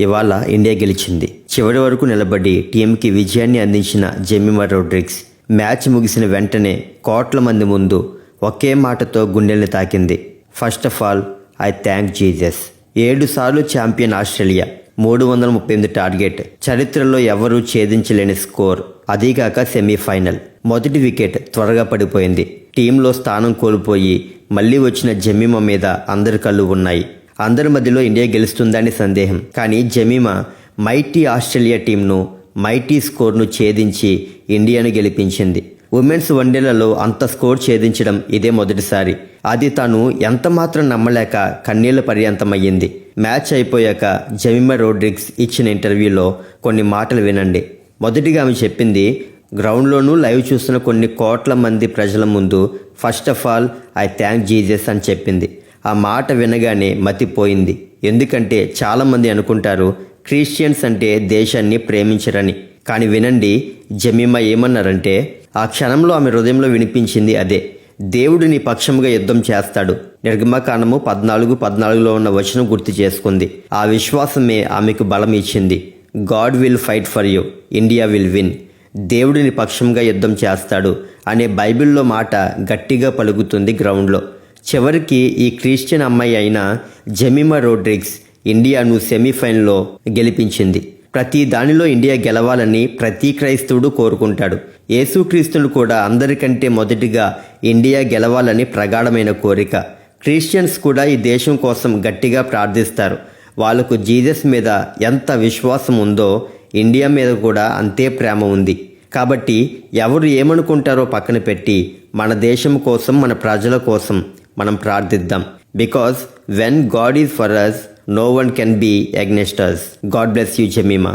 ఇవాళ ఇండియా గెలిచింది. చివరి వరకు నిలబడి టీంకి విజయాన్ని అందించిన జెమిమా రోడ్రిగ్స్ మ్యాచ్ ముగిసిన వెంటనే కోట్ల మంది ముందు ఒకే మాటతో గుండెల్ని తాకింది. First of all I thank Jesus. 7 సార్లు ఛాంపియన్ ఆస్ట్రేలియా, 338 టార్గెట్, చరిత్రలో ఎవరూ ఛేదించలేని స్కోర్, అదీగాక సెమీఫైనల్. మొదటి వికెట్ త్వరగా పడిపోయింది. టీంలో స్థానం కోల్పోయి మళ్లీ వచ్చిన జెమిమా మీద అందరి కళ్ళు ఉన్నాయి. అందరి మధ్యలో ఇండియా గెలుస్తుందని సందేహం. కానీ జెమిమా మైటీ ఆస్ట్రేలియా టీంను మైటీ స్కోర్ను ఛేదించి ఇండియాను గెలిపించింది. ఉమెన్స్ వన్డేలలో అంత స్కోర్ ఛేదించడం ఇదే మొదటిసారి. అది తాను ఎంత మాత్రం నమ్మలేక కన్నీళ్ల పర్యంతమయ్యింది. మ్యాచ్ అయిపోయాక జెమిమా రోడ్రిగ్స్ ఇచ్చిన ఇంటర్వ్యూలో కొన్ని మాటలు వినండి. మొదటిగా ఆమె చెప్పింది, గ్రౌండ్లోనూ లైవ్ చూస్తున్న కొన్ని కోట్ల మంది ప్రజల ముందు first of all I thank Jesus అని చెప్పింది. ఆ మాట వినగానే మతిపోయింది. ఎందుకంటే చాలామంది అనుకుంటారు క్రిస్టియన్స్ అంటే దేశాన్ని ప్రేమించరని. కానీ వినండి, జెమిమా ఏమన్నారంటే, ఆ క్షణంలో ఆమె హృదయంలో వినిపించింది అదే. దేవుడు నీ పక్షముగా యుద్ధం చేస్తాడు. నిర్గమకాండము 14:14లో ఉన్న వచనం గుర్తు చేసుకుంది. ఆ విశ్వాసమే ఆమెకు బలం ఇచ్చింది. God will fight for you, India will win. దేవుడు నీ పక్షంగా యుద్ధం చేస్తాడు అనే బైబిల్లో మాట గట్టిగా పలుకుతుంది గ్రౌండ్లో. చివరికి ఈ క్రిస్టియన్ అమ్మాయి అయిన జెమిమా రోడ్రిగ్స్ ఇండియాను సెమీఫైనల్లో గెలిపించింది. ప్రతి దానిలో ఇండియా గెలవాలని ప్రతి క్రైస్తవుడు కోరుకుంటాడు. యేసుక్రీస్తును కూడా అందరికంటే మొదటిగా ఇండియా గెలవాలని ప్రగాఢమైన కోరిక. క్రిస్టియన్స్ కూడా ఈ దేశం కోసం గట్టిగా ప్రార్థిస్తారు. వాళ్లకు జీసస్ మీద ఎంత విశ్వాసం ఉందో ఇండియా మీద కూడా అంతే ప్రేమ ఉంది. కాబట్టి ఎవరు ఏమనుకుంటారో పక్కన పెట్టి మన దేశం కోసం, మన ప్రజల కోసం మనం ప్రార్థిద్దాం. Because when God is for us, no one can be against us. God bless you, Jemima.